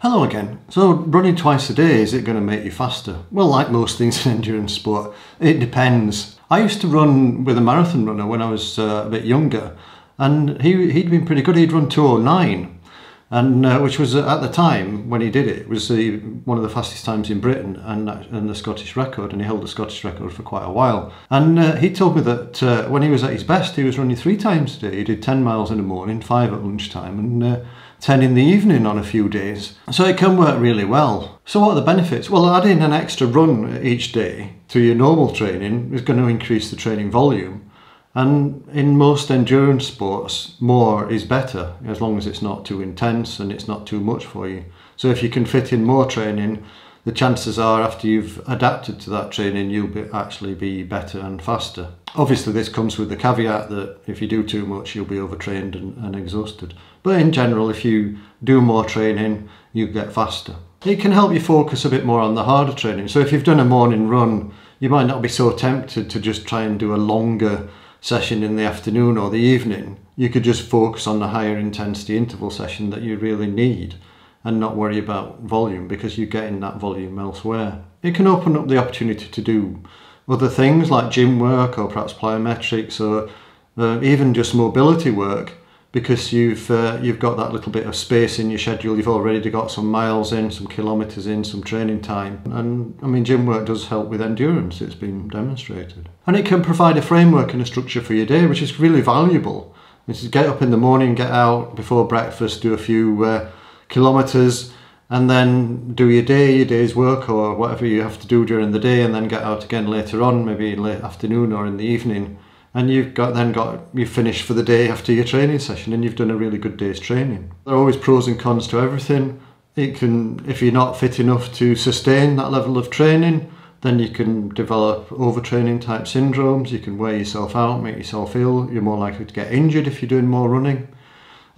Hello again. So running twice a day, is it going to make you faster? Well, like most things in endurance sport, it depends. I used to run with a marathon runner when I was a bit younger, and he'd been pretty good. He'd run 2:09, and which was at the time when he did it was one of the fastest times in Britain and the Scottish record, and he held the Scottish record for quite a while. And he told me that when he was at his best, he was running 3 times a day. He did 10 miles in the morning, 5 at lunchtime, and 10 in the evening on a few days. So it can work really well. So what are the benefits? Well, adding an extra run each day to your normal training is going to increase the training volume. And in most endurance sports, more is better, as long as it's not too intense and it's not too much for you. So if you can fit in more training, the chances are after you've adapted to that training, you'll actually be better and faster. Obviously this comes with the caveat that if you do too much, you'll be overtrained and exhausted. But in general, if you do more training, you get faster. It can help you focus a bit more on the harder training. So if you've done a morning run, you might not be so tempted to just try and do a longer session in the afternoon or the evening. You could just focus on the higher intensity interval session that you really need and not worry about volume, because you're getting that volume elsewhere. It can open up the opportunity to do other things like gym work or perhaps plyometrics or even just mobility work, because you've got that little bit of space in your schedule. You've already got some miles in, some kilometres in, some training time. And I mean, gym work does help with endurance, it's been demonstrated. And it can provide a framework and a structure for your day, which is really valuable. It's get up in the morning, get out before breakfast, do a few kilometres, and then do your day's work or whatever you have to do during the day, and then get out again later on, maybe late afternoon or in the evening. And you've finished for the day after your training session, and you've done a really good day's training. There are always pros and cons to everything. If you're not fit enough to sustain that level of training, then you can develop overtraining type syndromes. You can wear yourself out, make yourself ill. You're more likely to get injured if you're doing more running.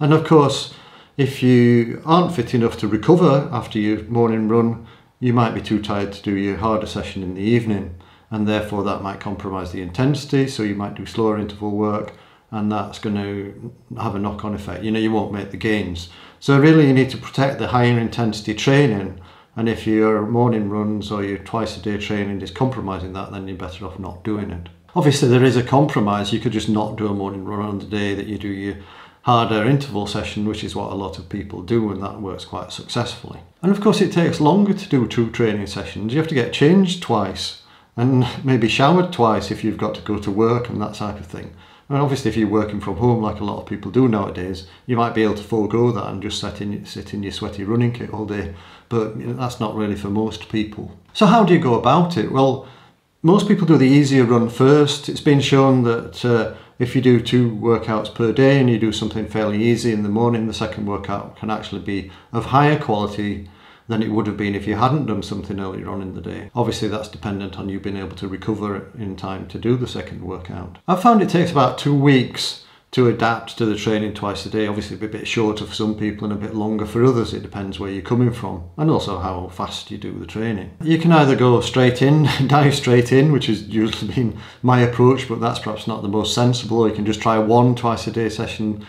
And of course, if you aren't fit enough to recover after your morning run, you might be too tired to do your harder session in the evening, and therefore that might compromise the intensity, so you might do slower interval work, and that's going to have a knock-on effect. You won't make the gains. So really you need to protect the higher intensity training, and if your morning runs or your twice a day training is compromising that, then you're better off not doing it. Obviously there is a compromise. You could just not do a morning run on the day that you do your harder interval session, which is what a lot of people do, and that works quite successfully. And of course it takes longer to do 2 training sessions. You have to get changed twice and maybe showered twice if you've got to go to work and that type of thing. And obviously if you're working from home like a lot of people do nowadays, you might be able to forego that and just sit in your sweaty running kit all day, but that's not really for most people. So how do you go about it? Well, most people do the easier run first. It's been shown that if you do 2 workouts per day and you do something fairly easy in the morning, the second workout can actually be of higher quality than it would have been if you hadn't done something earlier on in the day. Obviously that's dependent on you being able to recover in time to do the second workout. I've found it takes about 2 weeks to adapt to the training twice a day. Obviously a bit shorter for some people and a bit longer for others. It depends where you're coming from and also how fast you do the training. You can either go straight in, dive straight in, which has usually been my approach, but that's perhaps not the most sensible. Or you can just try 1 twice a day session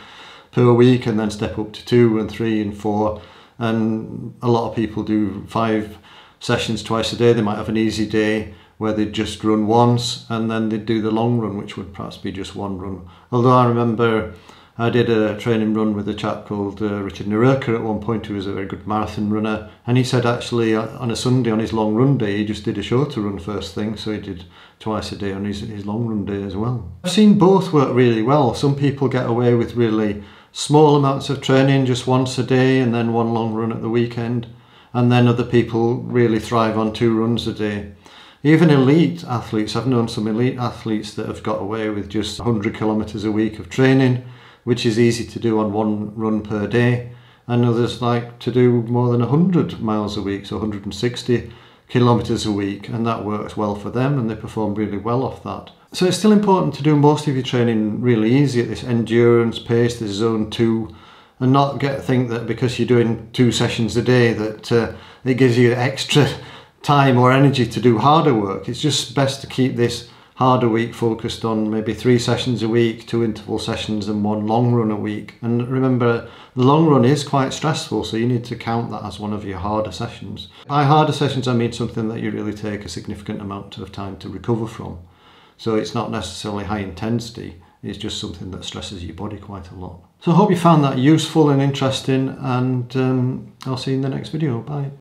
per week and then step up to 2 and 3 and 4. And a lot of people do 5 sessions twice a day. They might have an easy day where they just run once, and then they do the long run, which would perhaps be just 1 run. Although I remember I did a training run with a chap called Richard Nerurkar at one point, who was a very good marathon runner, and he said actually on a Sunday on his long run day he just did a shorter run first thing, so he did twice a day on his long run day as well. I've seen both work really well. Some people get away with really small amounts of training, just once a day and then 1 long run at the weekend, and then other people really thrive on 2 runs a day. Even elite athletes, I've known some elite athletes that have got away with just 100 kilometres a week of training, which is easy to do on 1 run per day, and others like to do more than 100 miles a week, so 160 kilometres a week, and that works well for them and they perform really well off that. So it's still important to do most of your training really easy at this endurance pace, this zone 2, and not think that because you're doing 2 sessions a day that it gives you extra time or energy to do harder work. It's just best to keep this harder week focused on maybe 3 sessions a week, 2 interval sessions and 1 long run a week. And remember, the long run is quite stressful, so you need to count that as one of your harder sessions. By harder sessions, I mean something that you really take a significant amount of time to recover from. So it's not necessarily high intensity, it's just something that stresses your body quite a lot. So I hope you found that useful and interesting, and I'll see you in the next video. Bye.